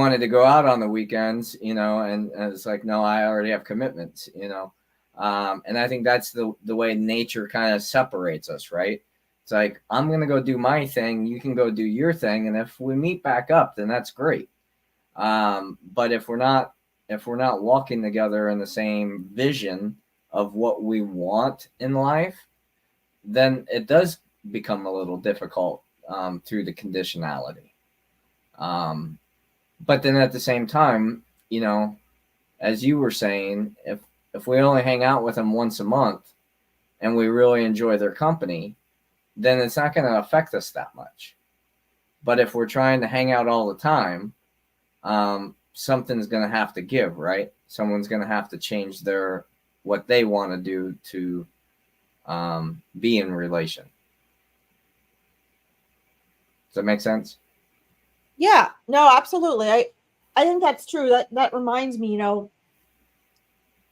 wanted to go out on the weekends, and it's like, no, I already have commitments, and I think that's the way nature kind of separates us, right? It's like, I'm going to go do my thing. You can go do your thing. And if we meet back up, then that's great. But if we're not walking together in the same vision of what we want in life, then it does become a little difficult through the conditionality. But then at the same time, as you were saying, if we only hang out with them once a month and we really enjoy their company, then it's not going to affect us that much. But if we're trying to hang out all the time, something's going to have to give, right? Someone's going to have to change what they want to do to be in relation. Does that make sense? Yeah, no, absolutely. I think that's true. That reminds me,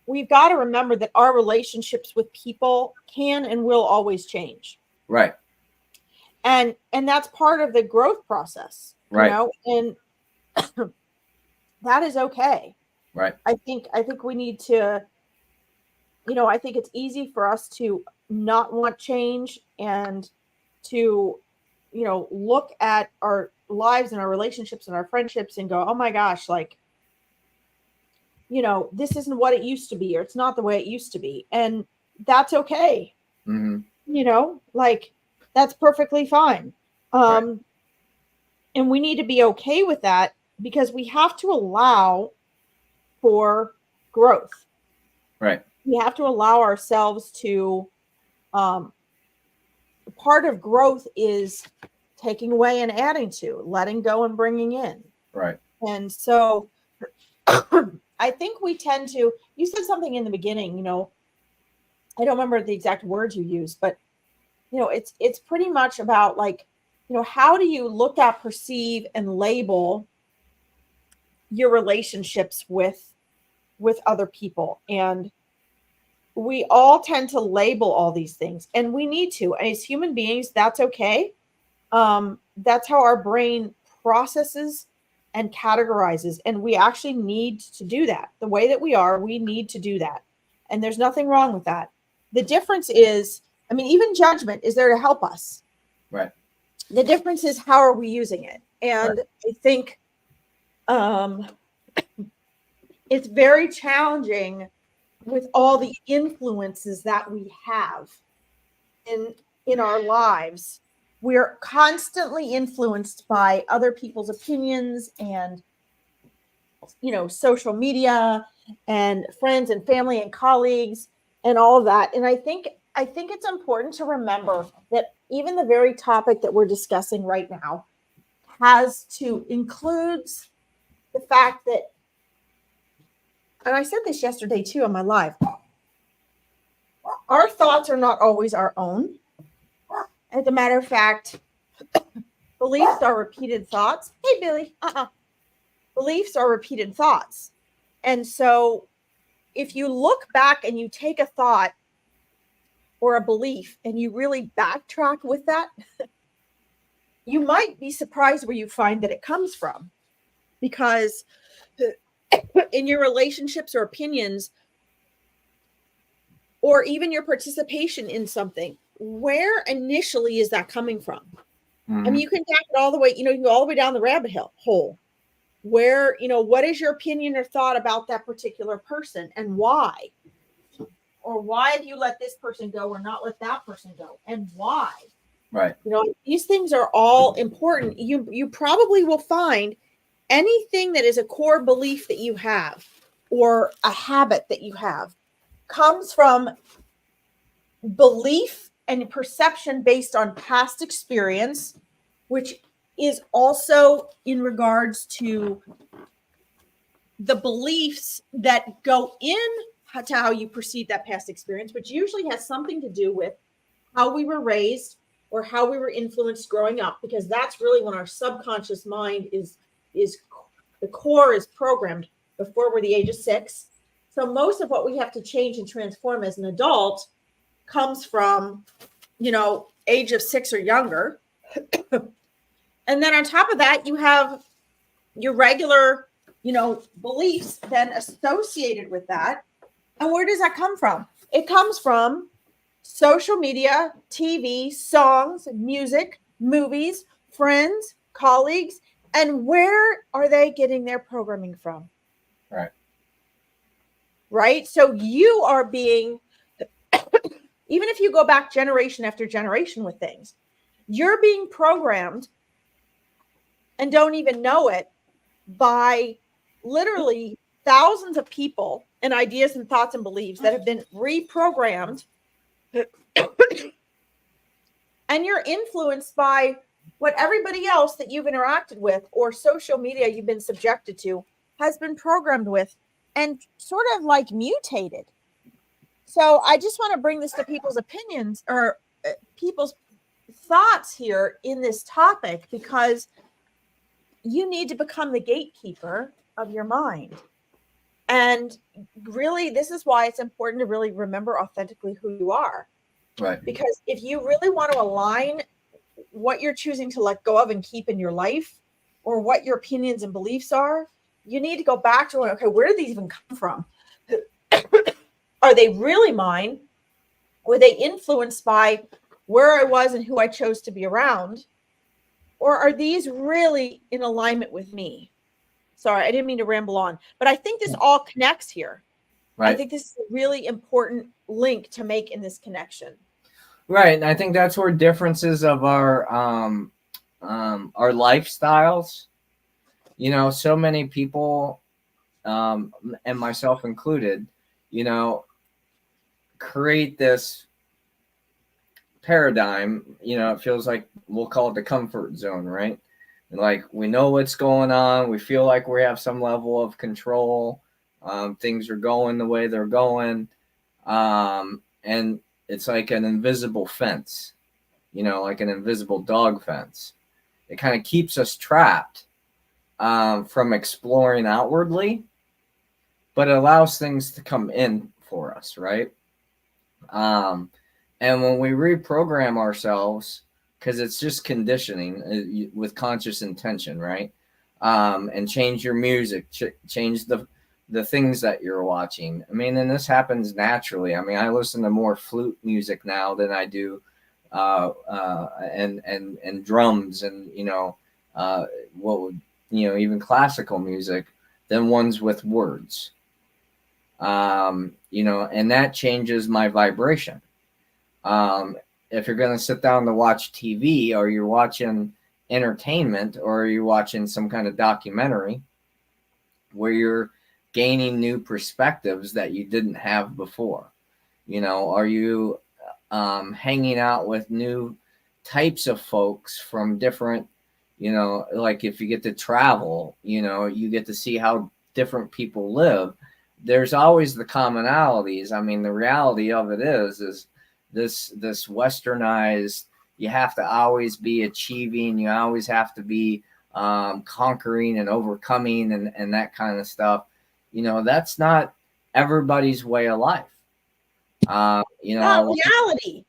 we've got to remember that our relationships with people can and will always change. Right. And that's part of the growth process, right. And that is okay. Right. I think we need to, I think it's easy for us to not want change and to, look at our lives and our relationships and our friendships and go, oh my gosh, like, this isn't what it used to be, or it's not the way it used to be. And that's okay. Mm-hmm. Like, that's perfectly fine. Right. And we need to be okay with that because we have to allow for growth. Right. We have to allow ourselves to, part of growth is taking away and adding to, letting go and bringing in. Right. And so I think we tend to, you said something in the beginning, I don't remember the exact words you used, but it's pretty much about like, how do you look at, perceive, and label your relationships with other people? And we all tend to label all these things, and we need to. As human beings, that's okay. That's how our brain processes and categorizes, and we actually need to do that. The way that we need to do that. And there's nothing wrong with that. The difference is, even judgment is there to help us. Right. The difference is, how are we using it? And right. I think it's very challenging with all the influences that we have in our lives. We're constantly influenced by other people's opinions and, social media and friends and family and colleagues and all of that. And I think it's important to remember that even the very topic that we're discussing right now includes the fact that, and I said this yesterday too on my live, our thoughts are not always our own. As a matter of fact, beliefs are repeated thoughts. Hey, Billy. Beliefs are repeated thoughts. And so if you look back and you take a thought or a belief and you really backtrack with that, you might be surprised where you find that it comes from. Because in your relationships or opinions, or even your participation in something, where initially is that coming from? Mm-hmm. You can back it all the way, you can go all the way down the rabbit hole. Where, what is your opinion or thought about that particular person and why? Or why have you let this person go or not let that person go? And why? Right. These things are all important. You probably will find anything that is a core belief that you have or a habit that you have comes from belief and perception based on past experience, which is also in regards to the beliefs that go into how you perceive that past experience, which usually has something to do with how we were raised or how we were influenced growing up, because that's really when our subconscious mind is the core is programmed before we're the age of 6. So most of what we have to change and transform as an adult comes from, age of 6 or younger. And then on top of that, you have your regular, beliefs then associated with that. And where does that come from? It comes from social media, TV, songs, music, movies, friends, colleagues. And where are they getting their programming from? Right. Right. So you are being, even if you go back generation after generation with things, you're being programmed and don't even know it by literally thousands of people and ideas and thoughts and beliefs that have been reprogrammed. And you're influenced by what everybody else that you've interacted with or social media you've been subjected to has been programmed with and sort of like mutated. So I just want to bring this to people's opinions or people's thoughts here in this topic, because you need to become the gatekeeper of your mind. And really, this is why it's important to really remember authentically who you are. Right. Because if you really want to align what you're choosing to let go of and keep in your life, or what your opinions and beliefs are, you need to go back to, okay, where did these even come from? Are they really mine? Were they influenced by where I was and who I chose to be around? Or are these really in alignment with me? Sorry, I didn't mean to ramble on, but I think this all connects here. Right. I think this is a really important link to make in this connection. Right, and I think that's where differences of our lifestyles, so many people, and myself included, create this paradigm. It feels like we'll call it the comfort zone, right? And like we know what's going on, we feel like we have some level of control. Things are going the way they're going, and it's like an invisible fence, like an invisible dog fence. It kind of keeps us trapped from exploring outwardly, but it allows things to come in for us, right? And when we reprogram ourselves, because it's just conditioning with conscious intention, right? And change your music, change the things that you're watching. I mean, and this happens naturally. I mean, I listen to more flute music now than I do and drums and what would even classical music than ones with words. And that changes my vibration. If you're going to sit down to watch TV, or you're watching entertainment, or you're watching some kind of documentary where you're gaining new perspectives that you didn't have before, are you hanging out with new types of folks from different, like if you get to travel, you get to see how different people live. There's always the commonalities. I mean, the reality of it is this westernized, you have to always be achieving, you always have to be conquering and overcoming and that kind of stuff. That's not everybody's way of life. Not reality.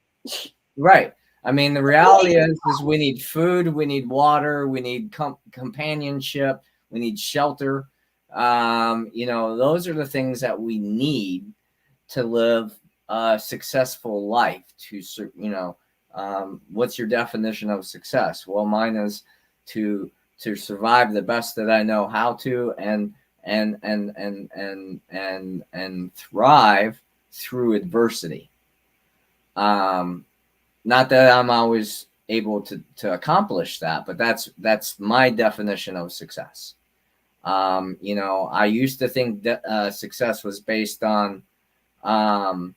Right. I mean, the reality is we need food, we need water, we need companionship, we need shelter. Those are the things that we need to live a successful life. What's your definition of success? Well, mine is to survive the best that I know how to, and thrive through adversity. Not that I'm always able to accomplish that, but that's my definition of success. I used to think that success was based on the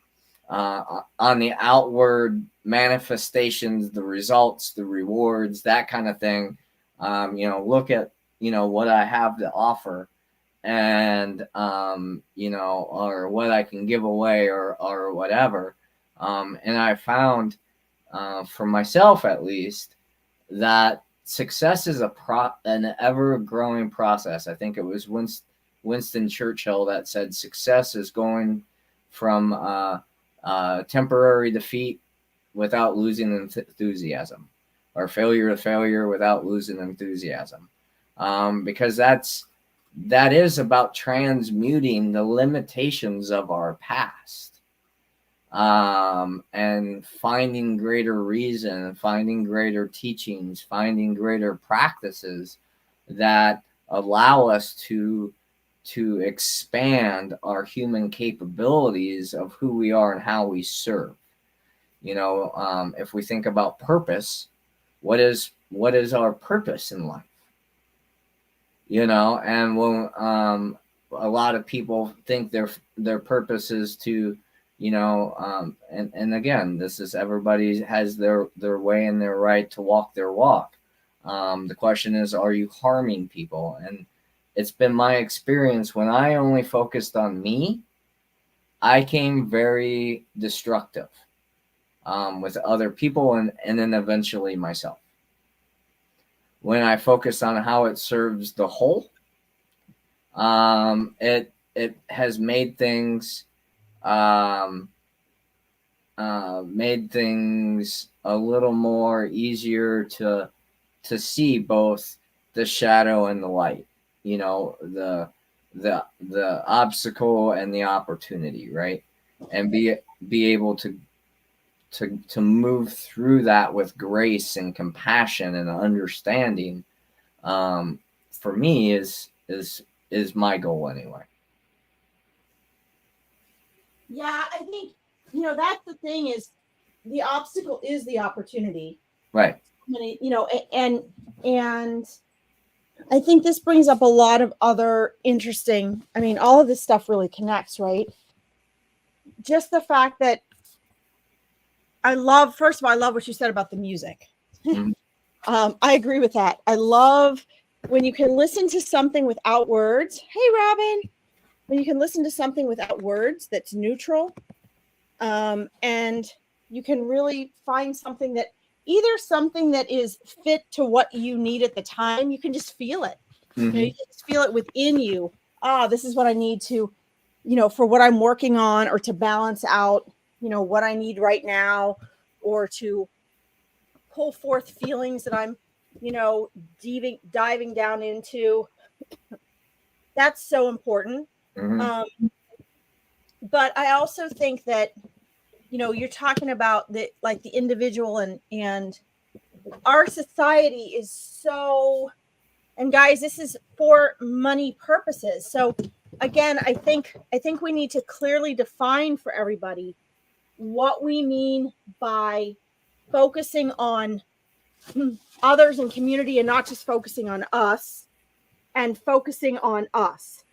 outward manifestations, the results, the rewards, that kind of thing. Look at what I have to offer, and or what I can give away, or whatever. And I found, for myself at least, that success is an ever-growing process. I think it was Winston Churchill that said success is going from temporary defeat without losing enthusiasm, or failure to failure without losing enthusiasm. because that is about transmuting the limitations of our past, and finding greater reason, finding greater teachings, finding greater practices that allow us to expand our human capabilities of who we are and how we serve. If we think about purpose, what is our purpose in life? And when a lot of people think their purpose is to, and again, this is, everybody has their way and their right to walk their walk. The question is, are you harming people? And it's been my experience, when I only focused on me, I came very destructive with other people, and then eventually myself. When I focus on how it serves the whole, it has made things a little more easier to see both the shadow and the light. The obstacle and the opportunity, right? And be able to move through that with grace and compassion and understanding, for me is my goal anyway. Yeah, I think, that's the thing, is the obstacle is the opportunity. Right. And I think this brings up a lot of other interesting, all of this stuff really connects, right? Just the fact that first of all, I love what you said about the music. Mm-hmm. I agree with that. I love when you can listen to something without words. Hey, Robin. When you can listen to something without words that's neutral, and you can really find something that is fit to what you need at the time. You can just feel it. Mm-hmm. You can just feel it within you. This is what I need to, for what I'm working on, or to balance out, what I need right now, or to pull forth feelings that I'm, diving down into. That's so important. Mm-hmm. But I also think that, you're talking about the individual, and our society is so, and guys, this is for money purposes. So again, I think we need to clearly define for everybody what we mean by focusing on others and community, and not just focusing on us, and focusing on us.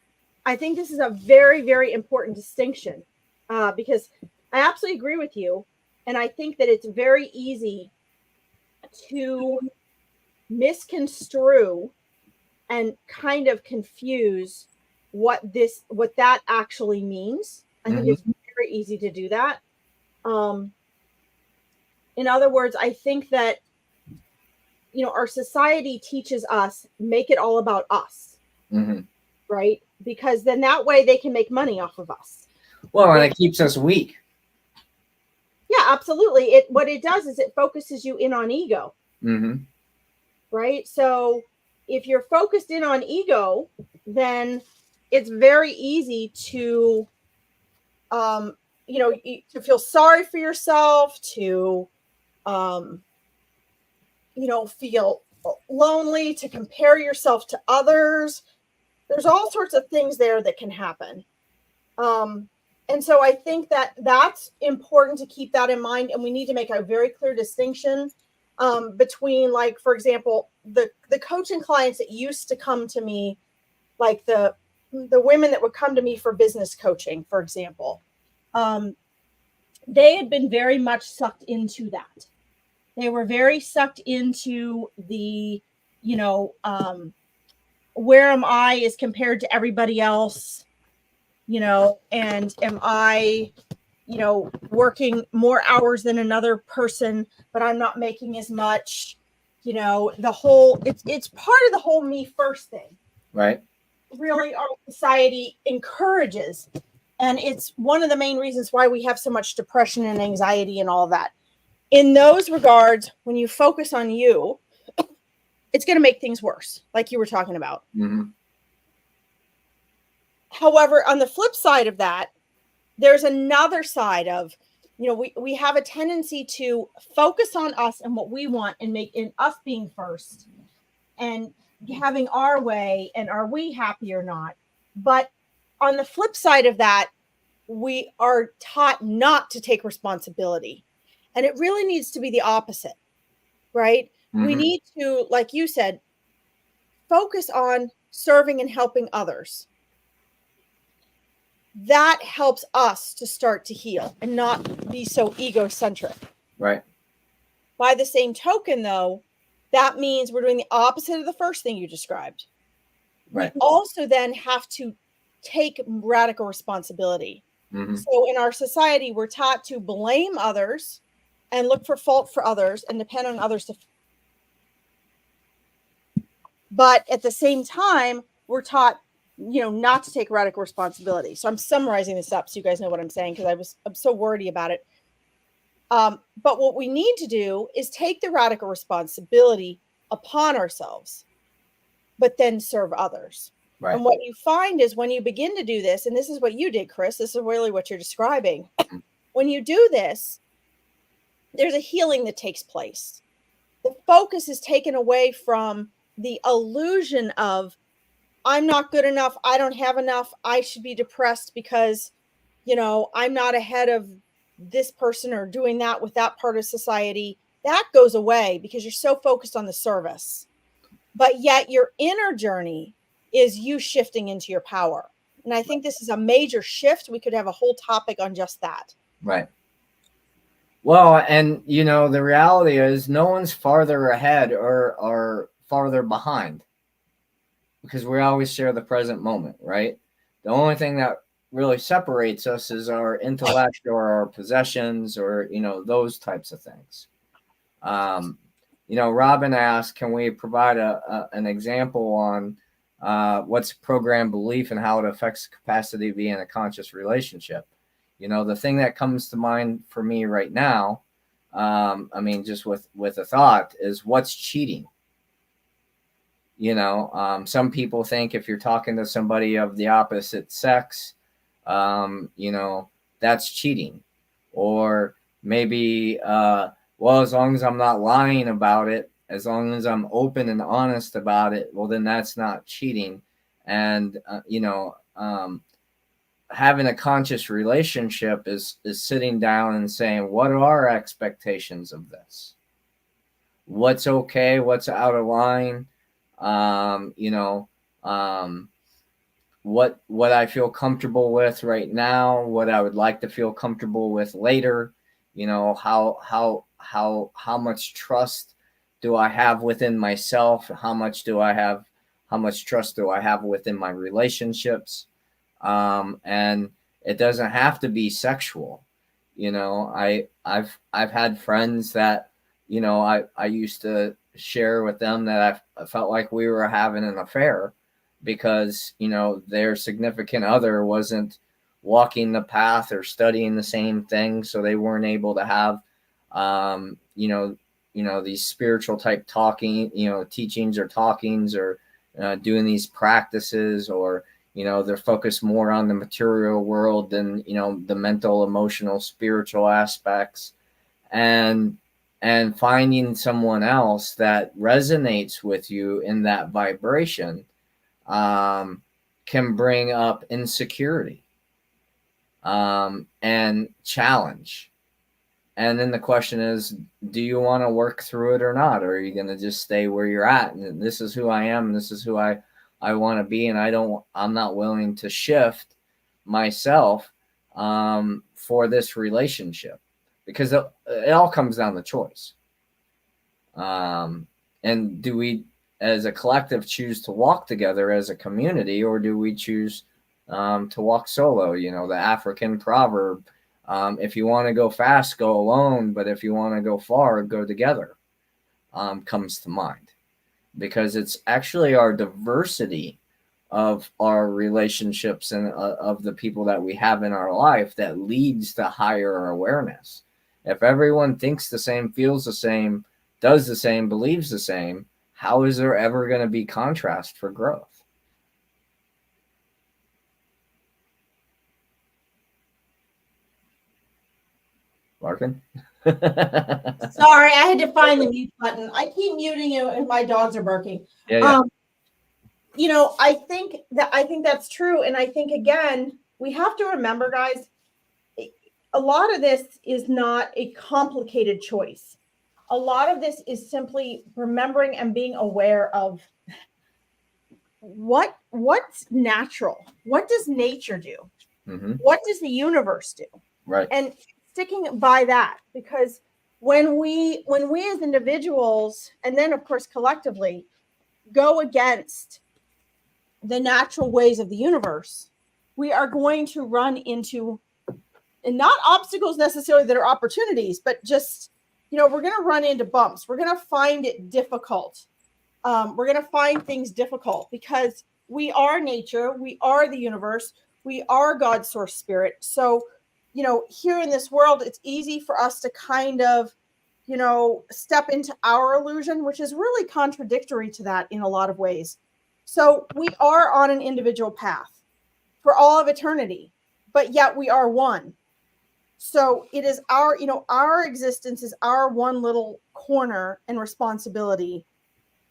I think this is a very, very important distinction, because I absolutely agree with you. And I think that it's very easy to misconstrue and kind of confuse what that actually means. I think it's very easy to do that. In other words, I think that, our society teaches us, make it all about us. Mm-hmm. Right? Because then that way they can make money off of us. Well, and it keeps us weak. Yeah, absolutely. What it does is it focuses you in on ego. Mm-hmm. Right? So if you're focused in on ego, then it's very easy to, to feel sorry for yourself, to, feel lonely, to compare yourself to others. There's all sorts of things there that can happen. And so I think that that's important to keep that in mind. And we need to make a very clear distinction between, like, for example, the coaching clients that used to come to me, like the women that would come to me for business coaching, for example, they had been very much sucked into that. They were very sucked into the, where am I as compared to everybody else, and am I, working more hours than another person, but I'm not making as much, the whole, it's part of the whole me first thing. Right. Really, our society encourages. And it's one of the main reasons why we have so much depression and anxiety and all that. In those regards, when you focus on you, it's going to make things worse, like you were talking about. Mm-hmm. However, on the flip side of that, there's another side of, we have a tendency to focus on us and what we want and make in us being first and having our way, and are we happy or not? But on the flip side of that, we are taught not to take responsibility. And it really needs to be the opposite, right? Mm-hmm. We need to, like you said, focus on serving and helping others. That helps us to start to heal and not be so egocentric. Right. By the same token, though, that means we're doing the opposite of the first thing you described. Right. We also then have to take radical responsibility. Mm-hmm. So in our society, we're taught to blame others and look for fault for others and depend on others to. But at the same time, we're taught, not to take radical responsibility. So I'm summarizing this up so you guys know what I'm saying, because I'm so wordy about it. But what we need to do is take the radical responsibility upon ourselves, but then serve others. Right. And what you find is when you begin to do this, and this is what you did, Chris, this is really what you're describing. When you do this, there's a healing that takes place. The focus is taken away from the illusion of, I'm not good enough, I don't have enough, I should be depressed because, I'm not ahead of this person or doing that with that part of society. That goes away because you're so focused on the service. But yet your inner journey is you shifting into your power. And I think this is a major shift. We could have a whole topic on just that. Right. Well, and the reality is no one's farther ahead or farther behind, because we always share the present moment, right? The only thing that really separates us is our intellect or our possessions or, those types of things. Robin asked, can we provide an example on what's programmed belief and how it affects the capacity to be in a conscious relationship? The thing that comes to mind for me right now, just with a thought, is what's cheating? Some people think if you're talking to somebody of the opposite sex, that's cheating. Or maybe, as long as I'm not lying about it, as long as I'm open and honest about it, well, then that's not cheating. And, having a conscious relationship is sitting down and saying, what are our expectations of this? What's okay? What's out of line? What I feel comfortable with right now, what I would like to feel comfortable with later, how much trust do I have within myself? How much trust do I have within my relationships? And it doesn't have to be sexual. I've had friends that, I used to share with them that I felt like we were having an affair because, their significant other wasn't walking the path or studying the same thing. So they weren't able to have, these spiritual type teachings or talkings or doing these practices, or, they're focused more on the material world than, the mental, emotional, spiritual aspects. And finding someone else that resonates with you in that vibration can bring up insecurity and challenge. And then the question is, do you want to work through it or not? Or are you going to just stay where you're at? And this is who I am. And this is who I want to be. And I'm not willing to shift myself for this relationship, because it all comes down to choice. And do we, as a collective, choose to walk together as a community, or do we choose to walk solo? The African proverb, if you want to go fast, go alone. But if you want to go far, go together, comes to mind. Because it's actually our diversity of our relationships and of the people that we have in our life that leads to higher awareness. If everyone thinks the same, feels the same, does the same, believes the same, how is there ever going to be contrast for growth? Larkin? Sorry, I had to find the mute button. I keep muting you and my dogs are barking. Yeah. I think that's true. And I think, again, we have to remember, guys, a lot of this is not a complicated choice. A lot of this is simply remembering and being aware of what's natural. What does nature do? Mm-hmm. What does the universe do? Right. And sticking by that, because when we as individuals, and then of course collectively, go against the natural ways of the universe, we are going to run into, and not obstacles necessarily that are opportunities, but just, we're going to run into bumps. We're going to find it difficult. We're going to find things difficult because we are nature. We are the universe. We are God's source spirit. So, here in this world, it's easy for us to kind of, step into our illusion, which is really contradictory to that in a lot of ways. So we are on an individual path for all of eternity, but yet we are one. So it is our existence is our one little corner and responsibility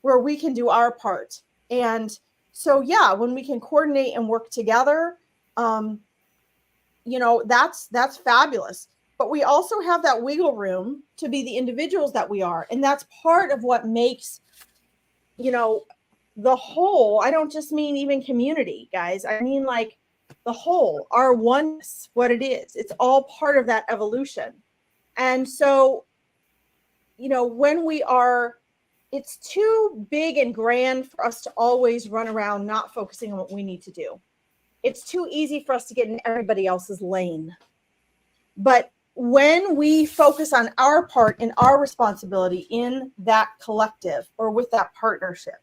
where we can do our part. And so, yeah, when we can coordinate and work together, that's fabulous. But we also have that wiggle room to be the individuals that we are. And that's part of what makes, the whole. I don't just mean even community, guys. I mean like the whole, our oneness, what it is. It's all part of that evolution. And so, when we are, it's too big and grand for us to always run around not focusing on what we need to do. It's too easy for us to get in everybody else's lane. But when we focus on our part and our responsibility in that collective or with that partnership,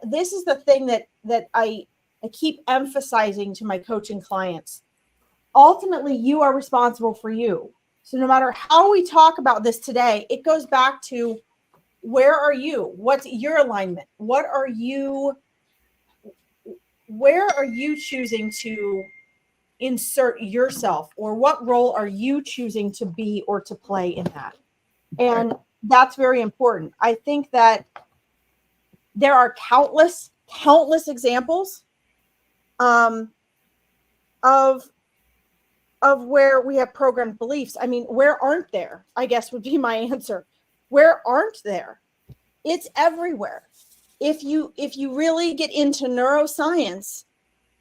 this is the thing that I keep emphasizing to my coaching clients. Ultimately, you are responsible for you. So no matter how we talk about this today, it goes back to, where are you? What's your alignment? Where are you choosing to insert yourself, or what role are you choosing to be or to play in that? And that's very important. I think that there are countless examples of where we have programmed beliefs. I mean, where aren't there? I guess would be my answer. Where aren't there? It's everywhere. If you really get into neuroscience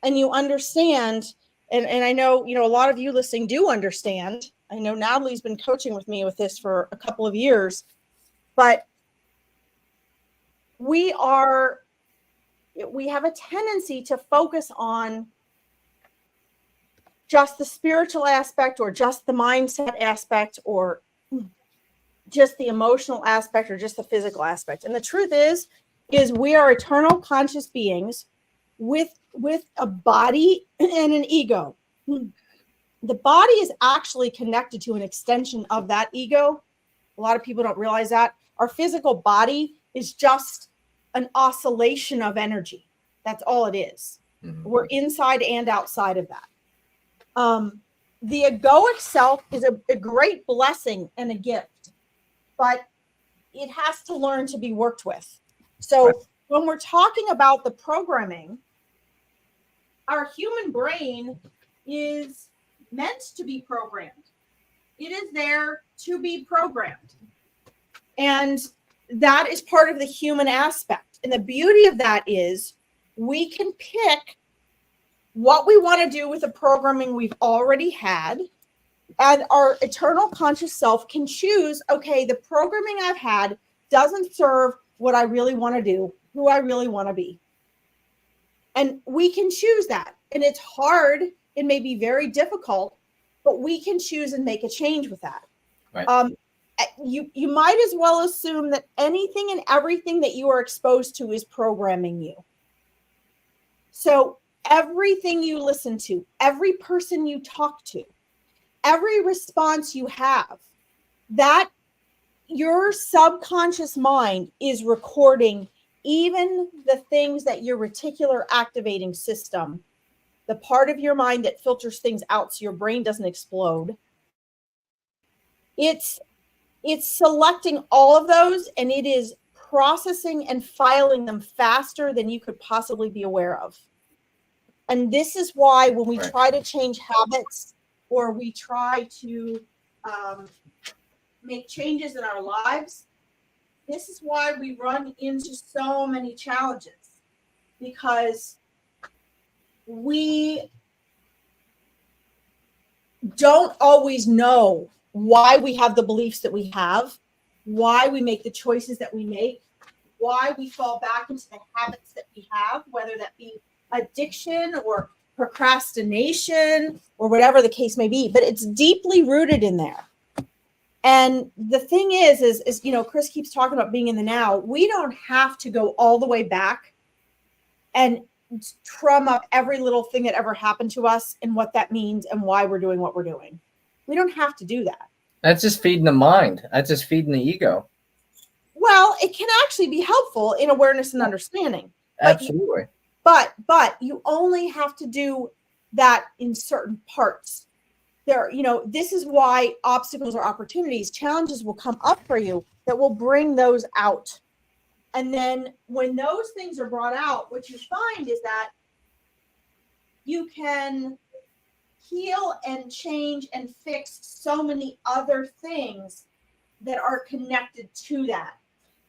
and you understand, and I know, a lot of you listening do understand. I know Natalie's been coaching with me with this for a couple of years, but we have a tendency to focus on just the spiritual aspect, or just the mindset aspect, or just the emotional aspect, or just the physical aspect. And the truth is we are eternal conscious beings with a body and an ego. The body is actually connected to an extension of that ego. A lot of people don't realize that. Our physical body is just an oscillation of energy. That's all it is. Mm-hmm. We're inside and outside of that. The egoic self is a great blessing and a gift, but it has to learn to be worked with. So when we're talking about the programming, our human brain is meant to be programmed. It is there to be programmed. And that is part of the human aspect. And the beauty of that is we can pick what we want to do with the programming we've already had. And our eternal conscious self can choose, okay, the programming I've had doesn't serve what I really want to do, who I really want to be. And we can choose that. And it's hard. It may be very difficult, but we can choose and make a change with that. Right. You might as well assume that anything and everything that you are exposed to is programming you. So everything you listen to, every person you talk to, every response you have, that your subconscious mind is recording even the things that your reticular activating system, the part of your mind that filters things out so your brain doesn't explode, it's selecting all of those, and it is processing and filing them faster than you could possibly be aware of. And this is why when we try to change habits, or we try to make changes in our lives, this is why we run into so many challenges, because we don't always know why we have the beliefs that we have, why we make the choices that we make, why we fall back into the habits that we have, whether that be addiction or procrastination or whatever the case may be, but it's deeply rooted in there. And the thing is, you know, Chris keeps talking about being in the now. We don't have to go all the way back and drum up every little thing that ever happened to us and what that means and why we're doing what we're doing. We don't have to do that. That's just feeding the mind. That's just feeding the ego. Well, it can actually be helpful in awareness and understanding. Absolutely. But you only have to do that in certain parts. There, you know, this is why obstacles or opportunities, challenges will come up for you that will bring those out. And then when those things are brought out, what you find is that you can heal and change and fix so many other things that are connected to that.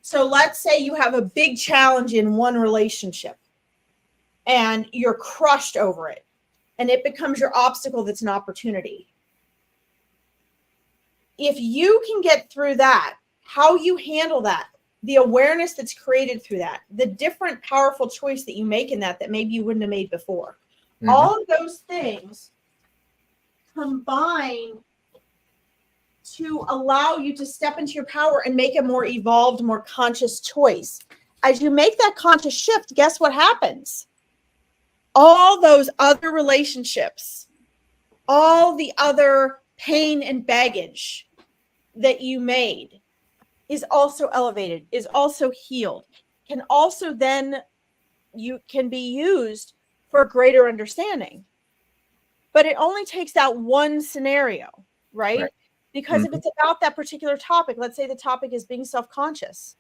So let's say you have a big challenge in one relationship and you're crushed over it, and it becomes your obstacle that's an opportunity. If you can get through that, how you handle that, the awareness that's created through that, the different powerful choice that you make in that maybe you wouldn't have made before, all of those things combine to allow you to step into your power and make a more evolved, more conscious choice. As you make that conscious shift, guess what happens? All those other relationships, all the other pain and baggage that you made is also elevated, is also healed, can also then you can be used for greater understanding. But it only takes that one scenario, right? Because if it's about that particular topic, let's say the topic is being self-conscious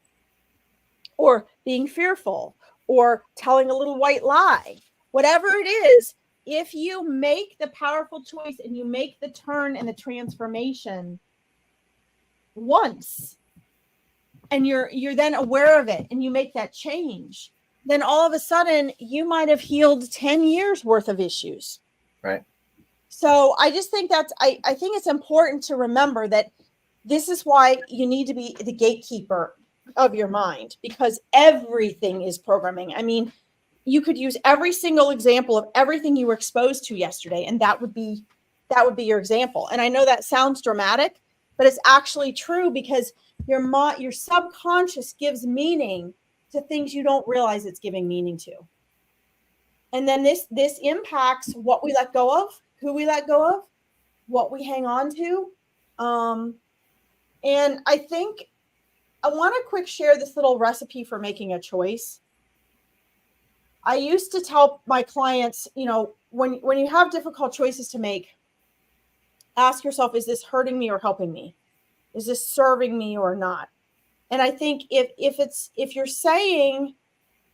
or being fearful or telling a little white lie, whatever it is, if you make the powerful choice and you make the turn and the transformation once, and you're then aware of it and you make that change, then all of a sudden you might have healed 10 years worth of issues. Right. So I just think I think it's important to remember that this is why you need to be the gatekeeper of your mind, because everything is programming. I mean, you could use every single example of everything you were exposed to yesterday, and that would be your example. And I know that sounds dramatic, but it's actually true, because your subconscious gives meaning to things you don't realize it's giving meaning to. And then this impacts what we let go of, who we let go of, what we hang on to. And I think I want to quick share this little recipe for making a choice. I used to tell my clients, you know, when you have difficult choices to make, ask yourself, is this hurting me or helping me? Is this serving me or not? And I think if you're saying,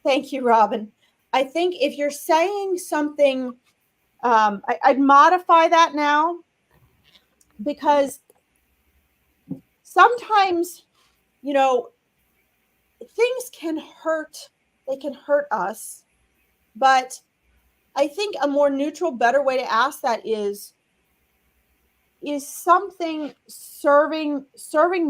thank you, Robin. I think if you're saying something, I'd modify that now, because sometimes, you know, things can hurt. They can hurt us. But I think a more neutral, better way to ask that is something serving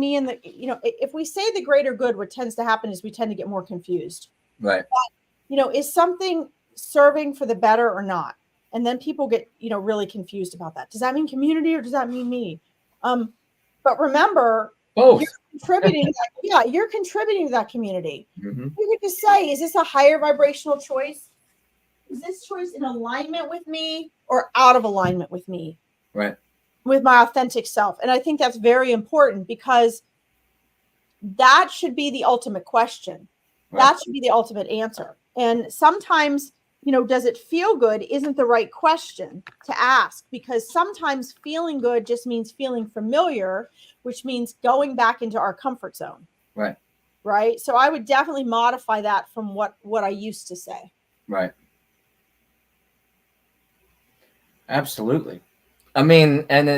me in the, you know, if we say the greater good, what tends to happen is we tend to get more confused. Right. But, you know, is something serving for the better or not? And then people get, you know, really confused about that. Does that mean community or does that mean me? But remember, both. You're contributing to that, yeah, you're contributing to that community. Mm-hmm. You could just say, is this a higher vibrational choice? Is this choice in alignment with me or out of alignment with me? Right. With my authentic self. And I think that's very important, because that should be the ultimate question. That should be the ultimate answer. And sometimes, does it feel good isn't the right question to ask, because sometimes feeling good just means feeling familiar, which means going back into our comfort zone. Right. Right. So I would definitely modify that from what I used to say. Right. Absolutely. I mean, and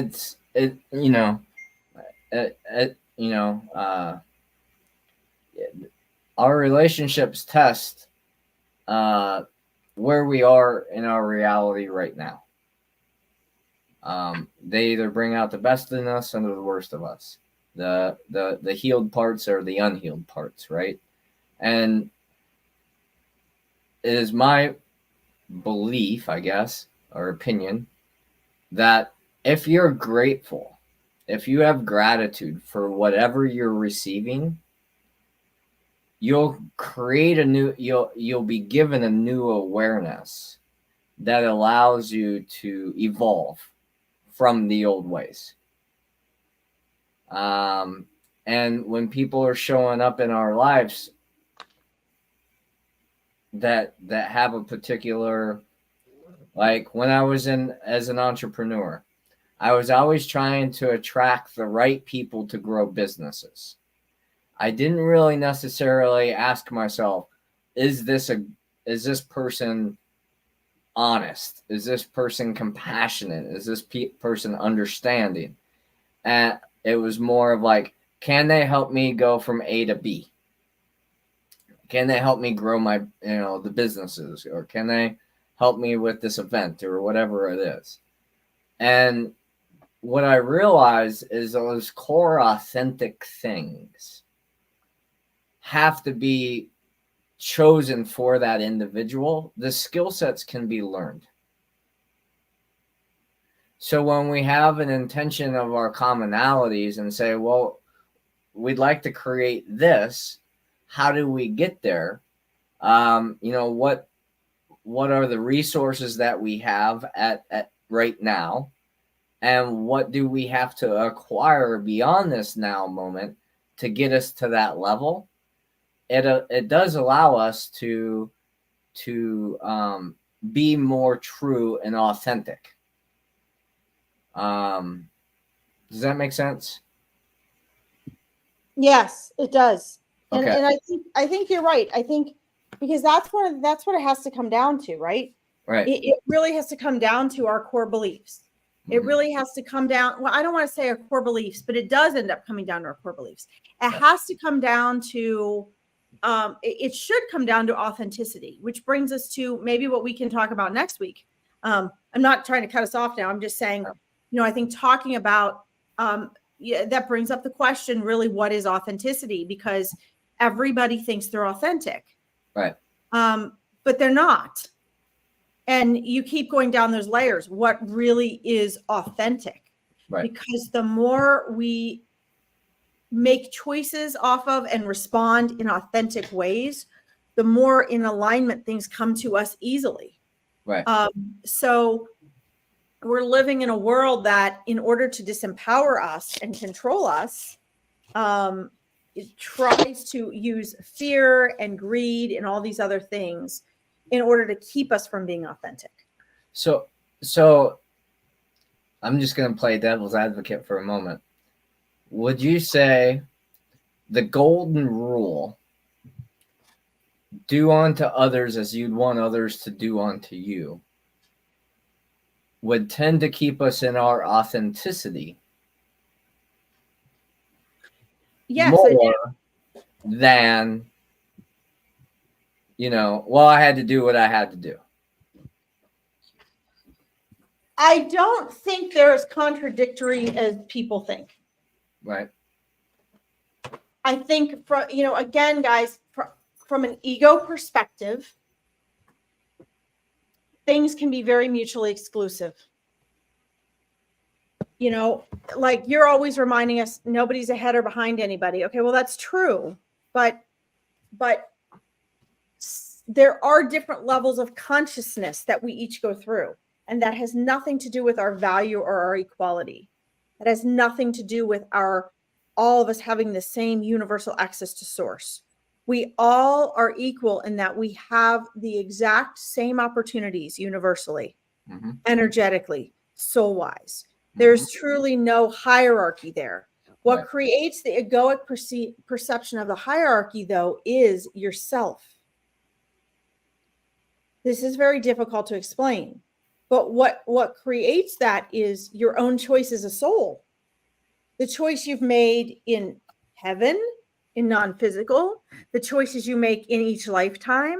our relationships test where we are in our reality right now. They either bring out the best in us or the worst of us. The healed parts or the unhealed parts, right? And it is my belief, I guess, or opinion, that if you're grateful, if you have gratitude for whatever you're receiving, you'll create you'll be given a new awareness that allows you to evolve from the old ways. And when people are showing up in our lives that have a particular, like when I was as an entrepreneur, I was always trying to attract the right people to grow businesses. I didn't really necessarily ask myself, is this person honest? Is this person compassionate? Is this person understanding? And it was more of like, can they help me go from A to B? Can they help me grow my, the businesses? Or can they help me with this event or whatever it is? And what I realized is those core authentic things have to be chosen for that individual. The skill sets can be learned. So when we have an intention of our commonalities and say, well, we'd like to create this, how do we get there? What are the resources that we have at right now? And what do we have to acquire beyond this now moment to get us to that level? It does allow us to be more true and authentic. Does that make sense? Yes, it does. Okay. And I think you're right. I think because that's what it has to come down to, right? Right. It really has to come down to our core beliefs. It really has to come down. Well, I don't want to say our core beliefs, but it does end up coming down to our core beliefs. It has to come down to, it should come down to authenticity, which brings us to maybe what we can talk about next week. I'm not trying to cut us off now. I'm just saying, I think talking about, that brings up the question, really, what is authenticity? Because everybody thinks they're authentic. Right. But they're not. And you keep going down those layers. What really is authentic? Right. Because the more we make choices off of and respond in authentic ways, the more in alignment things come to us easily. Right. So we're living in a world that, in order to disempower us and control us, it tries to use fear and greed and all these other things in order to keep us from being authentic. So I'm just going to play devil's advocate for a moment. Would you say the golden rule, do unto others as you'd want others to do unto you, would tend to keep us in our authenticity? Yes, more than, I had to do what I had to do. I don't think they're as contradictory as people think. Right. I think, again, guys, from an ego perspective, things can be very mutually exclusive. Like you're always reminding us, nobody's ahead or behind anybody. Okay, well, that's true. But there are different levels of consciousness that we each go through. And that has nothing to do with our value or our equality. That has nothing to do with our all of us having the same universal access to source. We all are equal in that we have the exact same opportunities universally, energetically, soul-wise. There's truly no hierarchy there. What creates the egoic perception of the hierarchy, though, is yourself. This is very difficult to explain. But what creates that is your own choice as a soul. The choice you've made in heaven, in non-physical, the choices you make in each lifetime,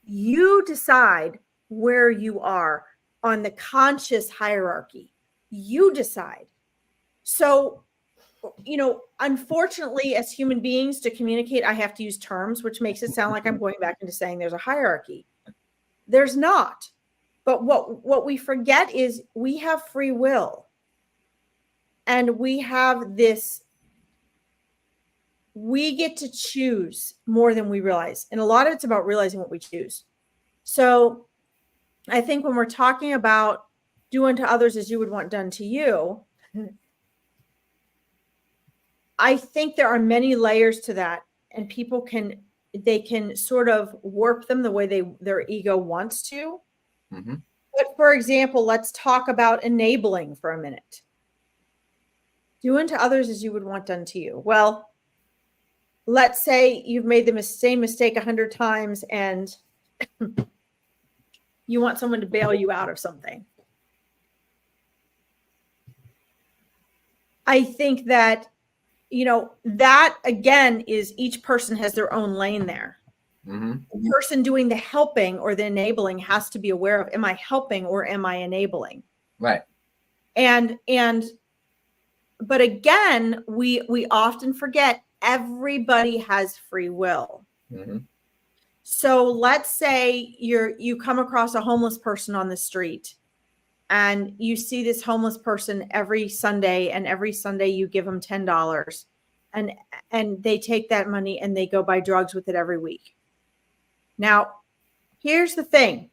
you decide where you are on the conscious hierarchy. You decide. So, unfortunately, as human beings, to communicate, I have to use terms, which makes it sound like I'm going back into saying there's a hierarchy. There's not. But what we forget is we have free will. And we have this, we get to choose more than we realize. And a lot of it's about realizing what we choose. So I think when we're talking about do unto others as you would want done to you, I think there are many layers to that. And people can sort of warp them the way their ego wants to. But for example, let's talk about enabling for a minute. Do unto others as you would want done to you. Well, let's say you've made the same mistake 100 times and you want someone to bail you out of something. I think that, that again is each person has their own lane there. The person doing the helping or the enabling has to be aware of, am I helping or am I enabling? Right. But again, we often forget everybody has free will. So let's say you come across a homeless person on the street and you see this homeless person every Sunday, and every Sunday you give them $10 and they take that money and they go buy drugs with it every week. Now, here's the thing.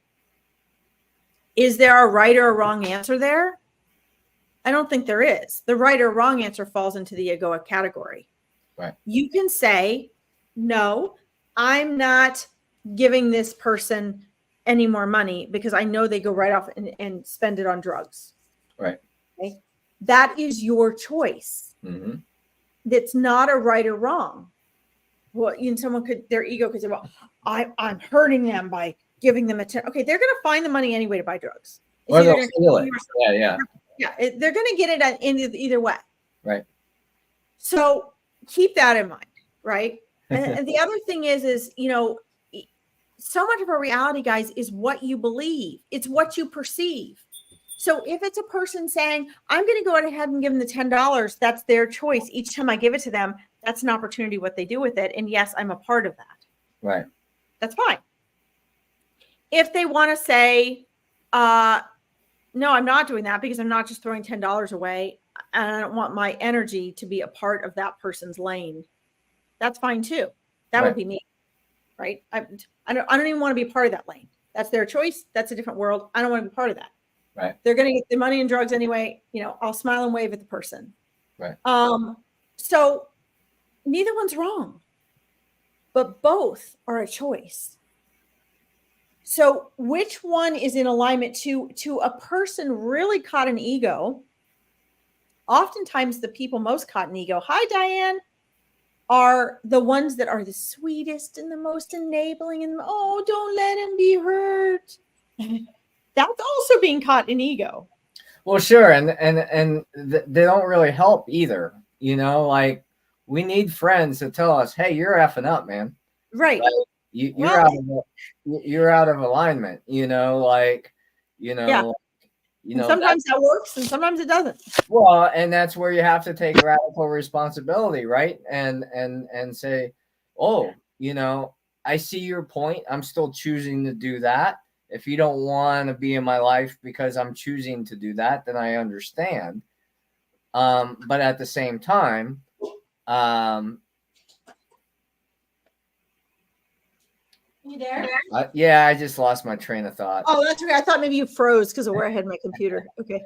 Is there a right or a wrong answer there? I don't think there is. The right or wrong answer falls into the egoic category. Right. You can say, no, I'm not giving this person any more money because I know they go right off and spend it on drugs. Right. Okay? That is your choice. That's not a right or wrong. Well, their ego could say, well, I'm hurting them by giving them okay, they're going to find the money anyway to buy drugs. Or they'll steal it. Yeah, they're going to get it in either way. Right. So keep that in mind, right? And the other thing is, so much of our reality, guys, is what you believe. It's what you perceive. So if it's a person saying, I'm going to go ahead and give them the $10, that's their choice. Each time I give it to them, that's an opportunity what they do with it. And yes, I'm a part of that. Right. That's fine. If they want to say, no, I'm not doing that because I'm not just throwing $10 away and I don't want my energy to be a part of that person's lane. That's fine too. That would be me, right? I don't even want to be a part of that lane. That's their choice. That's a different world. I don't want to be part of that. Right. They're going to get the money and drugs anyway. I'll smile and wave at the person. Right. So neither one's wrong, but both are a choice. So which one is in alignment to a person really caught in ego? Oftentimes the people most caught in ego, hi, Diane, are the ones that are the sweetest and the most enabling and, oh, don't let him be hurt. That's also being caught in ego. Well, sure. And they don't really help either. Like we need friends to tell us, hey, you're effing up, man. Right. Like, you're out of alignment, Yeah. Sometimes that works and sometimes it doesn't. Well, and that's where you have to take radical responsibility, right? And say, oh, I see your point. I'm still choosing to do that. If you don't want to be in my life because I'm choosing to do that, then I understand. But at the same time, you there? Yeah, I just lost my train of thought. Oh, that's okay. I thought maybe you froze because of where I had my computer. Okay.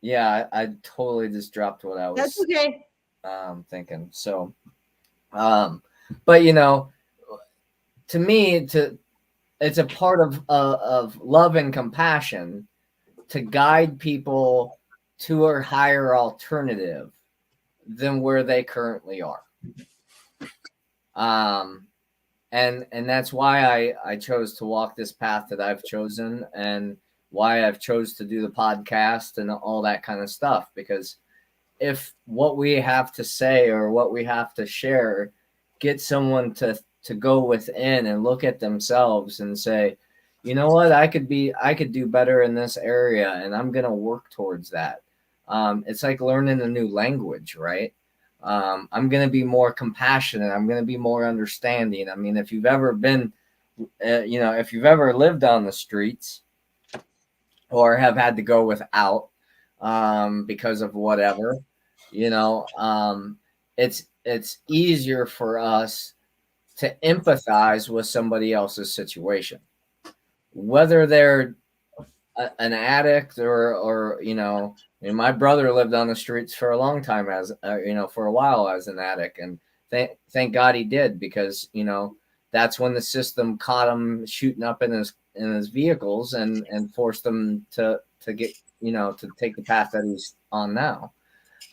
Yeah, I totally just dropped what I That's was okay. thinking. So, but you know, to me, it's a part of love and compassion to guide people to a higher alternative than where they currently are. Um, and that's why I chose to walk this path that I've chosen, and why I've chose to do the podcast and all that kind of stuff, because if what we have to say or what we have to share get someone to go within and look at themselves and say, you know what, I could do better in this area, and I'm going to work towards that. It's like learning a new language, right? I'm going to be more compassionate. I'm going to be more understanding. I mean, if you've ever been, if you've ever lived on the streets or have had to go without because of whatever, you know, it's easier for us to empathize with somebody else's situation, whether they're an addict or I mean, my brother lived on the streets for a long time as for a while as an addict, and thank God he did, because that's when the system caught him shooting up in his vehicles and forced him to get to take the path that he's on now.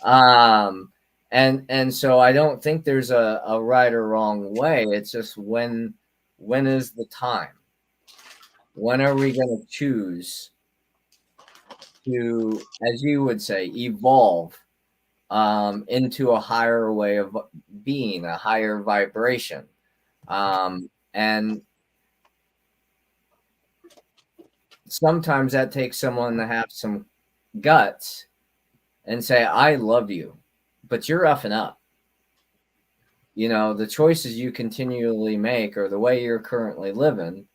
um and so I don't think there's a right or wrong way. It's just when is the time, when are we going to choose to, as you would say, evolve into a higher way of being, a higher vibration. And sometimes that takes someone to have some guts and say, I love you, but you're effing up. The choices you continually make or the way you're currently living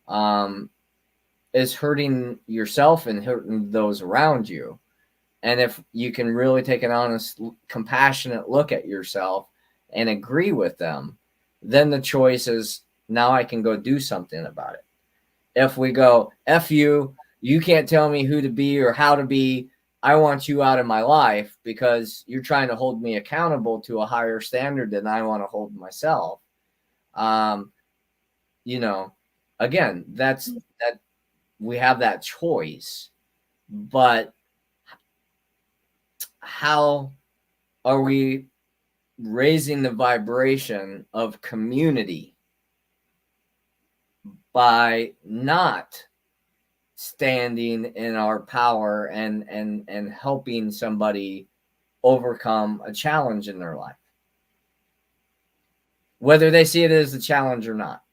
um, is hurting yourself and hurting those around you. And if you can really take an honest, compassionate look at yourself and agree with them, then the choice is, now I can go do something about it. If we go, F you can't tell me who to be or how to be. I want you out of my life because you're trying to hold me accountable to a higher standard than I want to hold myself. Um, you know, again, that we have that choice, but how are we raising the vibration of community by not standing in our power and helping somebody overcome a challenge in their life, whether they see it as a challenge or not?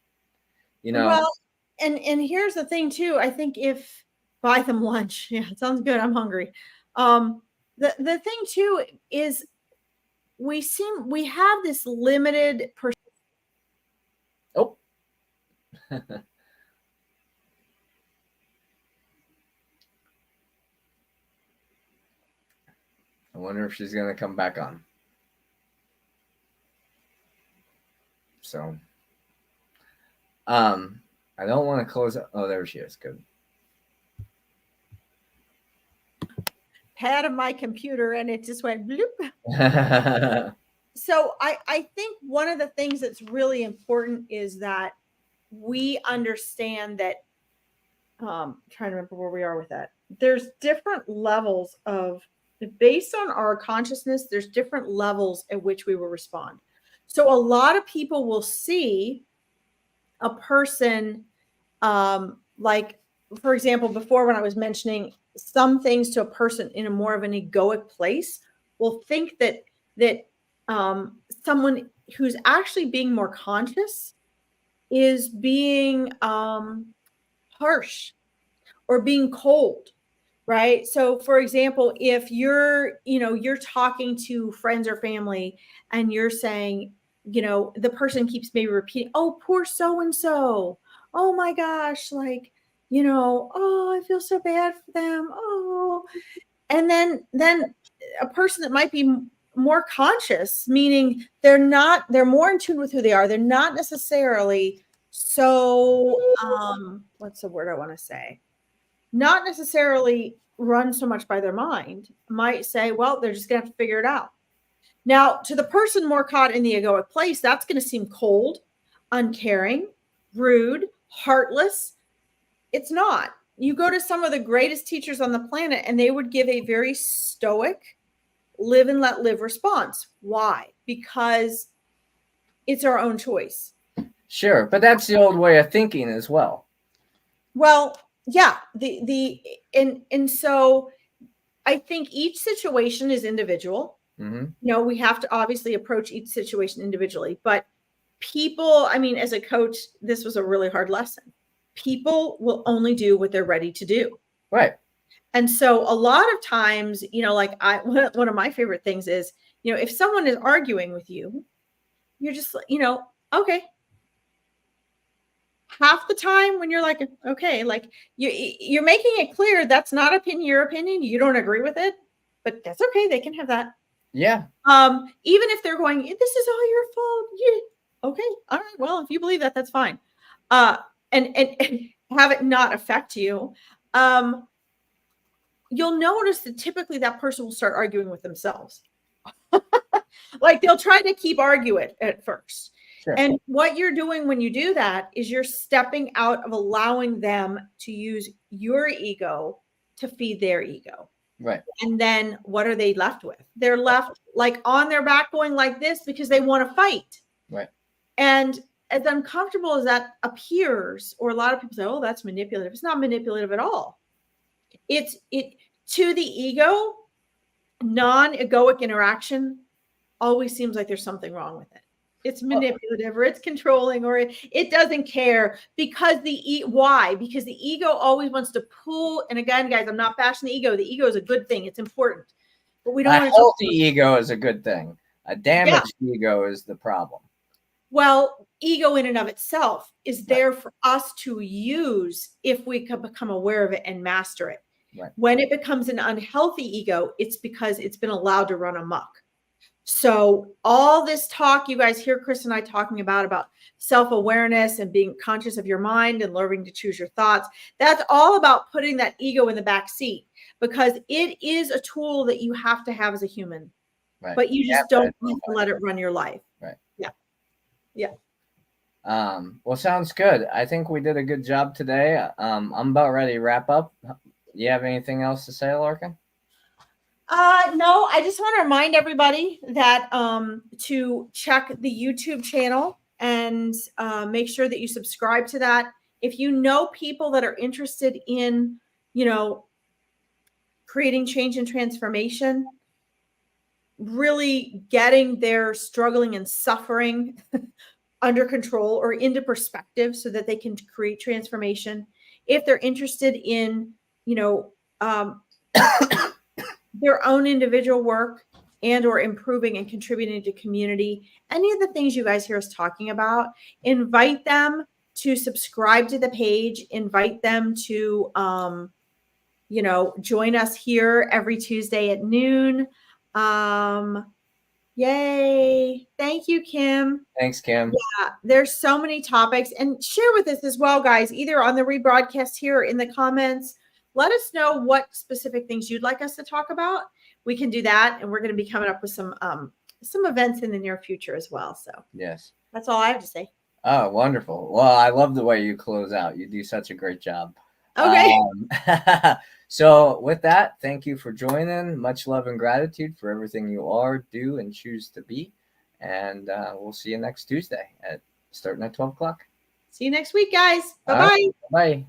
Well, and here's the thing too. I think if buy them lunch, yeah, it sounds good. I'm hungry. The thing too is we have this limited Oh. I wonder if she's going to come back on. So, I don't want to close it. Oh, there she is. Good. pad of my computer and it just went bloop. So I think one of the things that's really important is that we understand that trying to remember where we are with that. There's different levels of, based on our consciousness, there's different levels at which we will respond. So a lot of people will see a person like, for example, before when I was mentioning some things to a person in a more of an egoic place, will think that someone who's actually being more conscious is being harsh or being cold, right? So for example, if you're talking to friends or family and you're saying, the person keeps maybe repeating, oh, poor so and so, oh my gosh, like, oh, I feel so bad for them, oh. And then a person that might be more conscious, meaning they're more in tune with who they are, they're not necessarily so what's the word I want to say, not necessarily run so much by their mind, might say, well, they're just going to have to figure it out. Now, to the person more caught in the egoic place, that's going to seem cold, uncaring, rude, heartless. It's not. You go to some of the greatest teachers on the planet, and they would give a very stoic, live and let live response. Why? Because it's our own choice. Sure, but that's the old way of thinking as well. Well, yeah, and so I think each situation is individual. Mm-hmm. You know, we have to obviously approach each situation individually, but people, I mean, as a coach, this was a really hard lesson. People will only do what they're ready to do. Right. And so a lot of times, you know, like one of my favorite things is, you know, if someone is arguing with you, you're just, you know, okay. Half the time when you're like, okay, like you're making it clear that's not your opinion. You don't agree with it, but that's okay. They can have that. Yeah. Even if they're going, this is all your fault. Yeah. Okay. All right. Well, if you believe that, that's fine. And have it not affect you. You'll notice that typically that person will start arguing with themselves. Like they'll try to keep arguing at first. Sure. And what you're doing when you do that is you're stepping out of allowing them to use your ego to feed their ego. Right. And then what are they left with? They're left like on their back going like this because they want to fight. Right. And as uncomfortable as that appears, or a lot of people say, oh, that's manipulative. It's not manipulative at all. It to the ego, non-egoic interaction always seems like there's something wrong with it. It's manipulative or it's controlling or it doesn't care because why? Because the ego always wants to pull. And again, guys, I'm not bashing the ego. The ego is a good thing. It's important. But we don't want to. A healthy ego is a good thing. A damaged ego is the problem. Well, ego in and of itself is there for us to use if we can become aware of it and master it. Right. When it becomes an unhealthy ego, it's because it's been allowed to run amok. So all this talk you guys hear Chris and I talking about self-awareness and being conscious of your mind and learning to choose your thoughts, that's all about putting that ego in the back seat because it is a tool that you have to have as a human. Right. But you just don't need to let it run your life. Right. Yeah. Yeah. Well, sounds good. I think we did a good job today. I'm about ready to wrap up. You have anything else to say, Larkin? No, I just want to remind everybody that to check the YouTube channel and make sure that you subscribe to that. If you know people that are interested in, you know, creating change and transformation, really getting their struggling and suffering under control or into perspective so that they can create transformation. If they're interested in, you know, their own individual work and or improving and contributing to community, any of the things you guys hear us talking about, invite them to subscribe to the page, invite them to, you know, join us here every Tuesday at noon. Yay. Thank you, Kim. Thanks, Kim. Yeah, there's so many topics and share with us as well, guys, either on the rebroadcast here or in the comments. Let us know what specific things you'd like us to talk about. We can do that. And we're going to be coming up with some events in the near future as well. So yes, that's all I have to say. Oh, wonderful. Well, I love the way you close out. You do such a great job. Okay. So with that, thank you for joining. Much love and gratitude for everything you are, do, and choose to be. And we'll see you next Tuesday starting at 12 o'clock. See you next week, guys. Bye-bye. Bye.